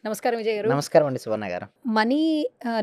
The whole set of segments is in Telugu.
నమస్కారం విజయ్ గారు. నమస్కారం అండి సువర్ణ గారు. మనీ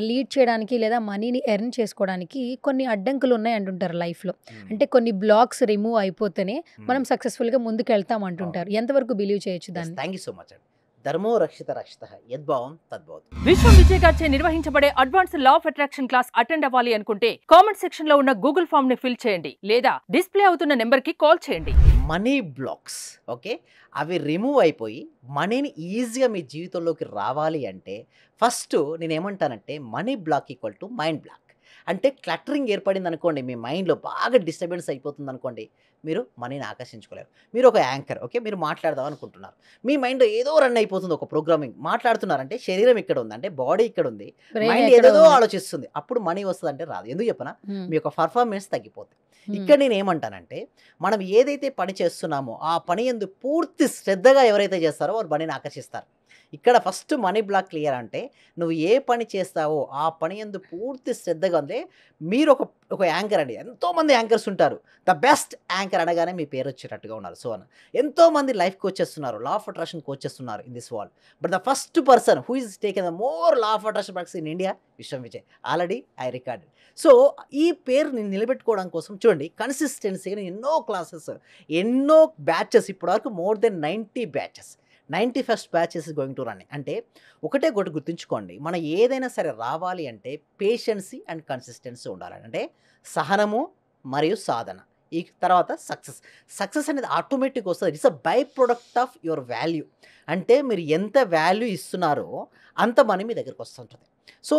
లీడ్ చేయడానికి లేదా మనీని ఎర్న్ చేసుకోవడానికి కొన్ని అడ్డంకులు ఉన్నాయి అంటుంటారు లైఫ్‌లో. అంటే కొన్ని బ్లాక్స్ రిమూవ్ అయిపోతేనే మనం సక్సెస్‌ఫుల్‌గా ముందుకెళ్తాం అంటుంటారు. ఎంతవరకు బిలీవ్ చేయొచ్చు దాన్ని? థ్యాంక్ యూ సో మచ్ అండి. ధర్మో రక్షిత రక్షిత యద్భావం తద్భవతు. విశ్వం విజయ్ గారిచే నిర్వహించబడే advanced law of attraction class attend అవ్వాలి అనుకుంటే కామెంట్ సెక్షన్ లో ఉన్న గూగుల్ ఫామ్ ని ఫిల్ చేయండి లేదా డిస్ప్లే అవుతున్న నెంబర్ కి కాల్ చేయండి. మనీ బ్లాక్స్ ఓకే, అవి రిమూవ్ అయిపోయి మనీని ఈజీగా మీ జీవితంలోకి రావాలి అంటే ఫస్ట్ నేనేమంటానంటే money block equal to mind block. అంటే క్లటరింగ్ ఏర్పడింది అనుకోండి, మీ మైండ్లో బాగా డిస్టర్బెన్స్ అయిపోతుంది అనుకోండి, మీరు మనీని ఆకర్షించుకోలేరు. మీరు ఒక యాంకర్ ఓకే, మీరు మాట్లాడదాం అనుకుంటున్నారు, మీ మైండ్లో ఏదో రన్ అయిపోతుంది, ఒక ప్రోగ్రామింగ్ మాట్లాడుతున్నారంటే శరీరం ఇక్కడ ఉంది, అంటే బాడీ ఇక్కడ ఉంది, Brain మైండ్ ఎక్కడో ఏదేదో ఉంది. ఆలోచిస్తుంది. అప్పుడు మనీ వస్తుంది అంటే రాదు. ఎందుకు చెప్పనా, మీ యొక్క పర్ఫార్మెన్స్ తగ్గిపోతుంది. హ్మ్. ఇక్కడ నేను ఏమంటానంటే మనం ఏదైతే పని చేస్తున్నామో ఆ పని యందు పూర్తి శ్రద్ధగా ఎవరైతే చేస్తారో వారు మనీని ఆకర్షిస్తారు. ఇక్కడ ఫస్ట్ మనీ బ్లాక్ క్లియర్ అంటే నువ్వు ఏ పని చేస్తావో ఆ పని యందు పూర్తి శ్రద్ధగా ఉంది. మీరు ఒక యాంకర్ అండి, ఎంతోమంది యాంకర్స్ ఉంటారు, ద బెస్ట్ యాంకర్ అనగానే మీ పేరు వచ్చేటట్టుగా ఉన్నారు. సో అన్న ఎంతోమంది లైఫ్ కోచెస్ ఉన్నారు, లా ఆఫ్ అట్రాక్షన్ కోచెస్ ఉన్నారు in this world. But the first person who is taken the more law of attraction practice in India, Vishwam Vijay. Already I recorded. So ఈ పేరు నేను నిలబెట్టుకోవడం కోసం చూడండి, కన్సిస్టెన్సీగా నేను ఎన్నో క్లాసెస్, ఎన్నో బ్యాచెస్, ఇప్పటివరకు more than 90 batches, 91st batches going to run. అంటే ఒకటే గుర్తుంచుకోండి, మనం ఏదైనా సరే రావాలి అంటే పేషెన్సీ అండ్ కన్సిస్టెన్సీ ఉండాలి. అంటే సహనము మరియు సాధన, ఈ తర్వాత సక్సెస్ అనేది ఆటోమేటిక్ వస్తుంది. It's a by product of your value. అంటే మీరు ఎంత వాల్యూ ఇస్తున్నారో అంత మనీ మీ దగ్గరకు వస్తుంటుంది. సో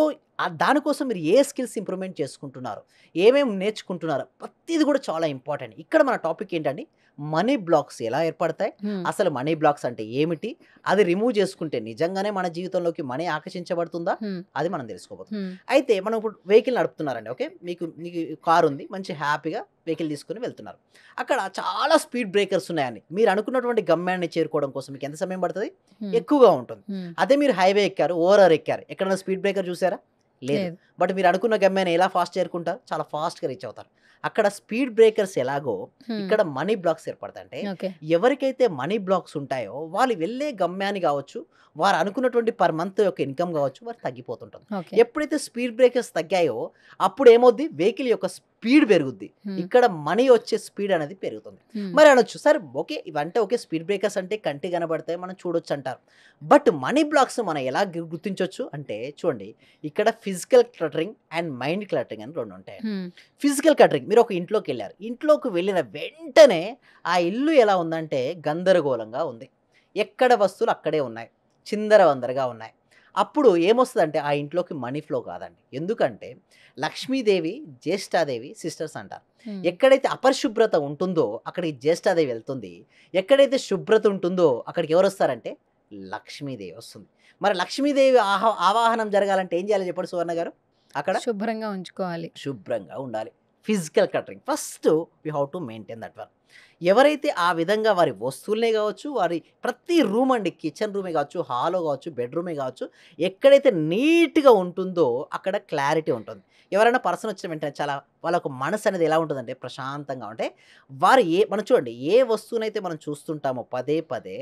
దానికోసం మీరు ఏ స్కిల్స్ ఇంప్రూవ్మెంట్ చేసుకుంటున్నారు, ఏమేమి నేర్చుకుంటున్నారు, ప్రతిది కూడా చాలా ఇంపార్టెంట్. ఇక్కడ మన టాపిక్ ఏంటండి, మనీ బ్లాక్స్ ఎలా ఏర్పడతాయి, హ్మ్. అసలు మనీ బ్లాక్స్ అంటే ఏమిటి, అది రిమూవ్ చేసుకుంటే నిజంగానే మన జీవితంలోకి మనీ ఆకర్షించబడుతుందా, హ్మ్. అది మనం తెలుసుకోబోతున్నాం. హ్మ్. అయితే మనం ఇప్పుడు వెహికల్ నడుపుతున్నారండి ఓకే, మీకు కారు ఉంది, మంచి హ్యాపీగా వెహికల్ తీసుకుని వెళ్తున్నారు. అక్కడ చాలా స్పీడ్ బ్రేకర్స్ ఉన్నాయండి. మీరు అనుకున్నటువంటి గమ్యాన్ని చేరుకోవడం కోసం మీకు ఎంత సమయం పడుతుంది, హ్మ్. ఎక్కువగా ఉంటుంది. హ్మ్. అదే మీరు హైవే ఎక్కారు, ఓవర్ ఎక్కారు, ఎక్కడైనా స్పీడ్ బ్రేకర్ చూసారా, లేదు. లేదు. బట్ మీరు అనుకున్న గమ్యాన్ని ఎలా ఫాస్ట్ చేరుకుంటారు, చాలా ఫాస్ట్గా రీచ్ అవుతారు. అక్కడ స్పీడ్ బ్రేకర్స్ ఎలాగో హ్మ్. ఇక్కడ మనీ బ్లాక్స్ ఏర్పడతాయి. అంటే ఓకే. ఎవరికైతే మనీ బ్లాక్స్ ఉంటాయో వాళ్ళు వెళ్ళే గమ్యాన్ని కావచ్చు, వారు అనుకున్నటువంటి పర్ మంత్ యొక్క ఇన్కమ్ కావచ్చు, వారు తగ్గిపోతుంటుంది. ఓకే. ఎప్పుడైతే స్పీడ్ బ్రేకర్స్ తగ్గాయో అప్పుడు ఏమవుద్ది, వెహికల్ యొక్క స్పీడ్ పెరుగుద్ది, హ్మ్. ఇక్కడ మనీ వచ్చే స్పీడ్ అనేది పెరుగుతుంది. హ్మ్. మరి అనొచ్చు, సరే ఓకే ఇవంటే ఓకే, స్పీడ్ బ్రేకర్స్ అంటే కంటి కనబడతాయి, మనం చూడొచ్చు అంటారు. బట్ మనీ బ్లాక్స్ మనం ఎలా గుర్తించవచ్చు అంటే చూడండి, ఇక్కడ physical cluttering and mind cluttering అని రెండు ఉంటాయి. హ్మ్. ఫిజికల్ క్లటరింగ్, మీరు ఒక ఇంట్లోకి వెళ్ళారు, ఇంట్లోకి వెళ్ళిన వెంటనే ఆ ఇల్లు ఎలా ఉందంటే గందరగోళంగా ఉంది, ఎక్కడ వస్తువులు అక్కడే ఉన్నాయి, చిందరవందరగా ఉన్నాయి. అప్పుడు ఏమొస్తుందంటే ఆ ఇంట్లోకి మనీ ఫ్లో కాదండి. ఎందుకంటే లక్ష్మీదేవి జ్యేష్ఠాదేవి సిస్టర్స్ అంటారు. హ్మ్. ఎక్కడైతే అపరిశుభ్రత ఉంటుందో అక్కడికి జ్యేష్ఠాదేవి వెళ్తుంది, ఎక్కడైతే శుభ్రత ఉంటుందో అక్కడికి ఎవరు వస్తారంటే లక్ష్మీదేవి వస్తుంది. మరి లక్ష్మీదేవి ఆవాహనం జరగాలంటే ఏం చేయాలి చెప్పండి సువర్ణ గారు, అక్కడ శుభ్రంగా ఉంచుకోవాలి. శుభ్రంగా ఉండాలి. Physical cluttering first we have to maintain that one. ఎవరైతే ఆ విధంగా వారి వస్తువులనే కావచ్చు, వారి ప్రతి రూమ్ అండి, కిచెన్ రూమే కావచ్చు, హాలో కావచ్చు, బెడ్రూమే కావచ్చు, ఎక్కడైతే నీట్గా ఉంటుందో అక్కడ క్లారిటీ ఉంటుంది. ఎవరైనా పర్సన్ వచ్చిన వెంటనే చాలా వాళ్ళకు మనసు అనేది ఎలా ఉంటుందంటే ప్రశాంతంగా ఉంటే, వారు మనం చూడండి ఏ వస్తువునైతే మనం చూస్తుంటామో పదే పదే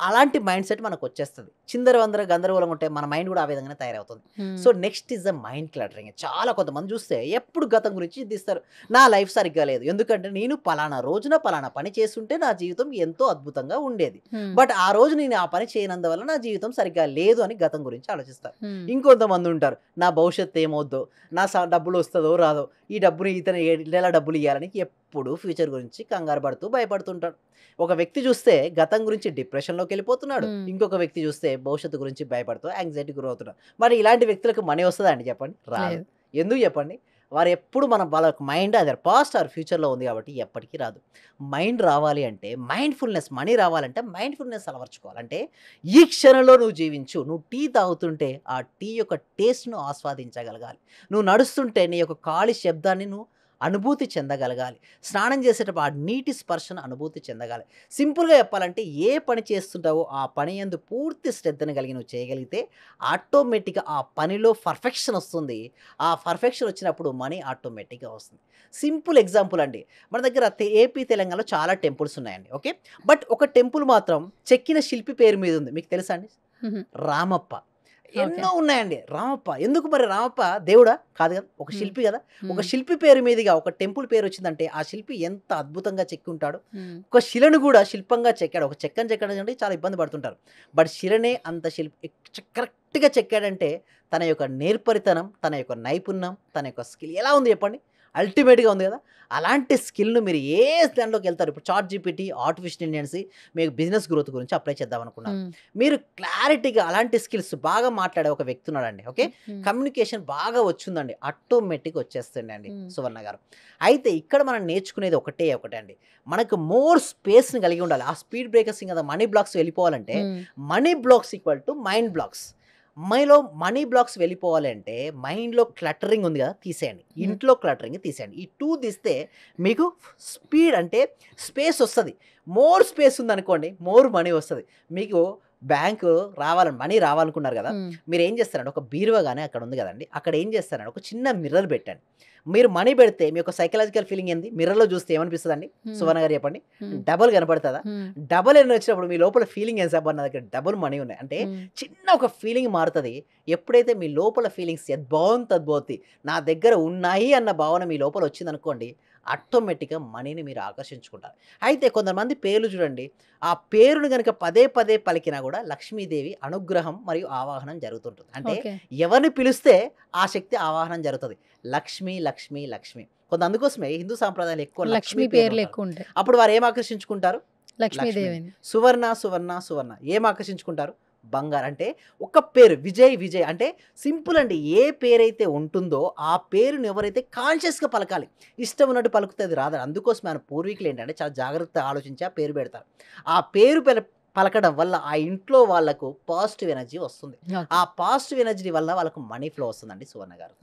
అలాంటి మైండ్ సెట్ మనకు వచ్చేస్తుంది. చిందరవందర గందరగోళం ఉంటే మన మైండ్ కూడా ఆ విధంగానే తయారవుతుంది. హ్మ్. So next is the mind cluttering. చాలా కొంతమంది చూస్తే ఎప్పుడు గతం గురించి తీస్తారు, నా లైఫ్ సరిగ్గా లేదు, ఎందుకంటే నేను పలానా రోజున పలానా పని చేస్తుంటే నా జీవితం ఎంతో అద్భుతంగా ఉండేది, హ్మ్. బట్ ఆ రోజు నేను ఆ పని చేయనందువల్ల నా జీవితం సరిగ్గా లేదు అని గతం గురించి ఆలోచిస్తారు. హ్మ్. ఇంకొంతమంది ఉంటారు, నా భవిష్యత్తు ఏమవుద్దో, నా డబ్బులు వస్తుందో రాదో, ఈ డబ్బుని ఇతను నెల డబ్బులు ఇవ్వాలని ఎప్పుడు ఫ్యూచర్ గురించి కంగారు పడుతూ భయపడుతుంటాడు. ఒక వ్యక్తి చూస్తే గతం గురించి డిప్రెషన్లోకి వెళ్ళిపోతున్నాడు, హ్మ్. ఇంకొక వ్యక్తి చూస్తే భవిష్యత్తు గురించి భయపడుతూ యాంగ్జైటీ గురవుతున్నాడు. మరి ఇలాంటి వ్యక్తులకు మనీ వస్తుందా అండి చెప్పండి, రాదు. లేదు. ఎందుకు చెప్పండి, వారు ఎప్పుడు వాళ్ళ మైండ్ అదే పాస్ట్ ఆర్ ఫ్యూచర్లో ఉంది కాబట్టి ఎప్పటికీ రాదు. మైండ్ రావాలి అంటే మైండ్ఫుల్నెస్, మనీ రావాలంటే మైండ్ఫుల్నెస్ అలవర్చుకోవాలంటే ఈ క్షణంలో నువ్వు జీవించు. నువ్వు టీ తాగుతుంటే ఆ టీ యొక్క టేస్ట్ను ఆస్వాదించగలగాలి, నువ్వు నడుస్తుంటే నీ యొక్క కాలి శబ్దాన్ని నువ్వు అనుభూతి చెందగలగాలి, స్నానం చేసేటప్పుడు ఆ నీటి స్పర్శను అనుభూతి చెందగాలి. సింపుల్గా చెప్పాలంటే ఏ పని చేస్తుంటావో ఆ పని యందు పూర్తి శ్రద్ధను కలిగి నువ్వు చేయగలిగితే ఆటోమేటిక్గా ఆ పనిలో పర్ఫెక్షన్ వస్తుంది. ఆ పర్ఫెక్షన్ వచ్చినప్పుడు మనీ ఆటోమేటిక్గా వస్తుంది. సింపుల్ ఎగ్జాంపుల్ అండి, మన దగ్గర ఏపీ తెలంగాణలో చాలా టెంపుల్స్ ఉన్నాయండి ఓకే, బట్ ఒక టెంపుల్ మాత్రం చెక్కిన శిల్పి పేరు మీద ఉంది, మీకు తెలుసా అండి, రామప్ప, ఎన్నో ఉన్నాయండి. రామప్ప ఎందుకు మరి? రామప్ప దేవుడా? కాదు కదా, ఒక శిల్పి కదా. ఒక శిల్పి పేరు మీదుగా ఒక టెంపుల్ పేరు వచ్చిందంటే ఆ శిల్పి ఎంత అద్భుతంగా చెక్కి ఉంటాడు. ఒక శిలను కూడా శిల్పంగా చెక్కాడు. ఒక చెక్కని చెక్కడం అంటే చాలా ఇబ్బంది పడుతుంటారు, బట్ శిలనే అంత కరెక్ట్గా చెక్కాడంటే తన యొక్క నేర్పరితనం, తన యొక్క నైపుణ్యం, తన యొక్క స్కిల్ ఎలా ఉంది చెప్పండి, అల్టిమేట్గా ఉంది కదా. అలాంటి స్కిల్ను మీరు ఏ దాంట్లోకి వెళ్తారు? ఇప్పుడు చాట్ జీపీటీ, ఆర్టిఫిషియల్ ఇంటెలిజెన్స్ మీకు బిజినెస్ గ్రోత్ గురించి అప్లై చేద్దాం అనుకున్నారు. మీరు క్లారిటీగా అలాంటి స్కిల్స్ బాగా మాట్లాడే ఒక వ్యక్తి ఉన్నాడండి, ఓకే, కమ్యూనికేషన్ బాగా వచ్చిందండి, ఆటోమేటిక్గా వచ్చేస్తుంది అండి సువర్ణ గారు. అయితే ఇక్కడ మనం నేర్చుకునేది ఒకటే అండి, మనకు మోర్ స్పేస్ని కలిగి ఉండాలి. ఆ స్పీడ్ బ్రేకర్స్ కదా మనీ బ్లాక్స్ వెళ్ళిపోవాలంటే money blocks equal to mind blocks. మైలో మనీ బ్లాక్స్ వెళ్ళిపోవాలి అంటే మైండ్లో క్లటరింగ్ ఉంది కదా, తీసేయండి. ఇంట్లో క్లటరింగ్ తీసేయండి. ఈ 2 తీస్తే మీకు స్పీడ్ అంటే స్పేస్ వస్తుంది. మోర్ స్పేస్ ఉందనుకోండి, మోర్ మనీ వస్తుంది. మీకు బ్యాంకు మనీ రావాలనుకున్నారు కదా, మీరు ఏం చేస్తారంటే ఒక బీరువా కానీ అక్కడ ఉంది కదండి, అక్కడ ఏం చేస్తారంటే ఒక చిన్న మిర్రర్ పెట్టండి. మీరు మనీ పెడితే మీ యొక్క సైకలాజికల్ ఫీలింగ్ ఏంది? మిర్రర్లో చూస్తే ఏమనిపిస్తుంది అండి సువర్ణ గారు చెప్పండి? డబల్ కనపడుతుందా? డబల్ ఎన్ని వచ్చినప్పుడు మీ లోపల ఫీలింగ్ ఏం సార్, నా దగ్గర డబుల్ మనీ ఉన్నాయి అంటే చిన్న ఒక ఫీలింగ్ మారుతుంది. ఎప్పుడైతే మీ లోపల ఫీలింగ్స్ బాగుంది, నా దగ్గర ఉన్నాయి అన్న భావన మీ లోపల వచ్చిందనుకోండి, ఆటోమేటిక్గా మనీని మీరు ఆకర్షించుకుంటారు. అయితే కొంతమంది పేర్లు చూడండి, ఆ పేరును కనుక పదే పదే పలికినా కూడా లక్ష్మీదేవి అనుగ్రహం మరియు ఆవాహనం జరుగుతుంటుంది. అంటే ఎవరిని పిలిస్తే ఆ శక్తి ఆవాహనం జరుగుతుంది. లక్ష్మి లక్ష్మి లక్ష్మి. కొంత అందుకోసమే హిందూ సాంప్రదాయాలు ఎక్కువ లక్ష్మీ పేర్లు ఎక్కువ ఉంటాయి. అప్పుడు వారు ఏం ఆకర్షించుకుంటారు? లక్ష్మీదేవి. సువర్ణ సువర్ణ సువర్ణ ఏం ఆకర్షించుకుంటారు? బంగారు. అంటే ఒక పేరు విజయ్ అంటే సింపుల్ అండి. ఏ పేరైతే ఉంటుందో ఆ పేరుని ఎవరైతే కాన్షియస్గా పలకాలి, ఇష్టం ఉన్నట్టు పలుకుతుంది రాదు. అందుకోసం మన పూర్వీకులు ఏంటంటే చాలా జాగ్రత్తగా ఆలోచించి ఆ పేరు పెడతారు. ఆ పేరు పలకడం వల్ల ఆ ఇంట్లో వాళ్ళకు పాజిటివ్ ఎనర్జీ వస్తుంది. ఆ పాజిటివ్ ఎనర్జీ వల్ల వాళ్ళకు మనీ ఫ్లో వస్తుందండి సువర్ణ గారు.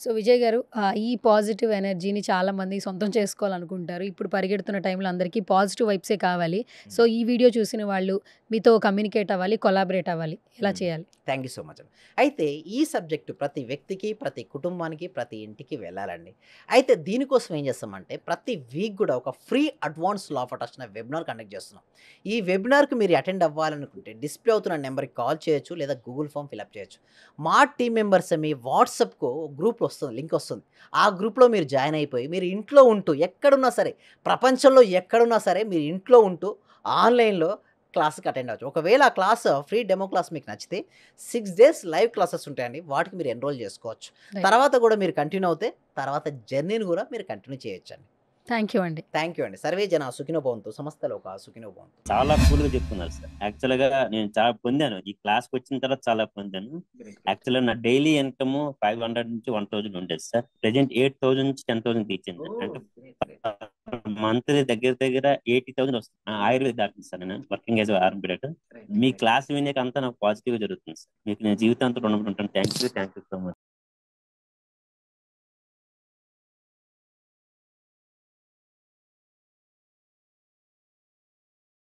సో విజయ్ గారు, ఈ పాజిటివ్ ఎనర్జీని చాలా మంది సొంతం చేసుకోవాలనుకుంటారు. ఇప్పుడు పరిగెడుతున్న టైంలో అందరికీ పాజిటివ్ వైబ్సే కావాలి. సో ఈ వీడియో చూసిన వాళ్ళు మీతో కమ్యూనికేట్ అవ్వాలి, కొలాబరేట్ అవ్వాలి, ఎలా చేయాలి? Thank you so much. అయితే ఈ సబ్జెక్టు ప్రతి వ్యక్తికి, ప్రతి కుటుంబానికి, ప్రతి ఇంటికి వెళ్ళాలండి. అయితే దీనికోసం ఏం చేస్తామంటే ప్రతి వీక్ కూడా ఒక free advance law of attraction webinar conduct చేస్తున్నాం. ఈ వెబినార్కి మీరు అటెండ్ అవ్వాలనుకుంటే డిస్ప్లే అవుతున్న నెంబర్కి కాల్ చేయొచ్చు, లేదా గూగుల్ ఫామ్ ఫిల్అప్ చేయొచ్చు. మా టీం మెంబర్స్ మీ వాట్సాప్కు గ్రూప్ వస్తుంది, లింక్ వస్తుంది. ఆ గ్రూప్లో మీరు జాయిన్ అయిపోయి మీరు ఇంట్లో ఉంటూ ఎక్కడున్నా సరే, ప్రపంచంలో ఎక్కడున్నా సరే మీరు ఇంట్లో ఉంటూ ఆన్లైన్లో క్లాస్కి అటెండ్ అవ్వచ్చు. ఒకవేళ ఆ క్లాస్ ఫ్రీ డెమో క్లాస్ మీకు నచ్చితే 6 days లైవ్ క్లాసెస్ ఉంటాయండి, వాటికి మీరు ఎన్రోల్ చేసుకోవచ్చు. తర్వాత కూడా మీరు కంటిన్యూ అవుతే తర్వాత జర్నీని కూడా మీరు కంటిన్యూ చేయొచ్చండి. థ్యాంక్ యూ అండి. సర్వే జన సుఖినో భవంతు, సమస్తలో ఒక సుఖినో భవంతు. చాలా కూల్గా చెప్తున్నారు సార్. యాక్చువల్గా నేను చాలా పొందాను, ఈ క్లాస్కి వచ్చిన తర్వాత చాలా పొందాను. యాక్చువల్గా నా డైలీ ఇన్కమ్ 500 నుంచి 1000 ఉండేది సార్. ప్రెసెంట్ 8000 నుంచి 10,000 తీసింది. అంటే మంత్లీ దగ్గర 80,000 వస్తుంది. ఆయుర్వేద డాక్టర్ సార్, నేను వర్కింగ్ యాజ్ ఆర్ఎంపీ. మీ క్లాస్ వినేక అంతా నాకు పాజిటివ్ జరుగుతుంది సార్. మీకు నేను జీవితాంతం రుణపడి ఉంటాను. Thank you so much.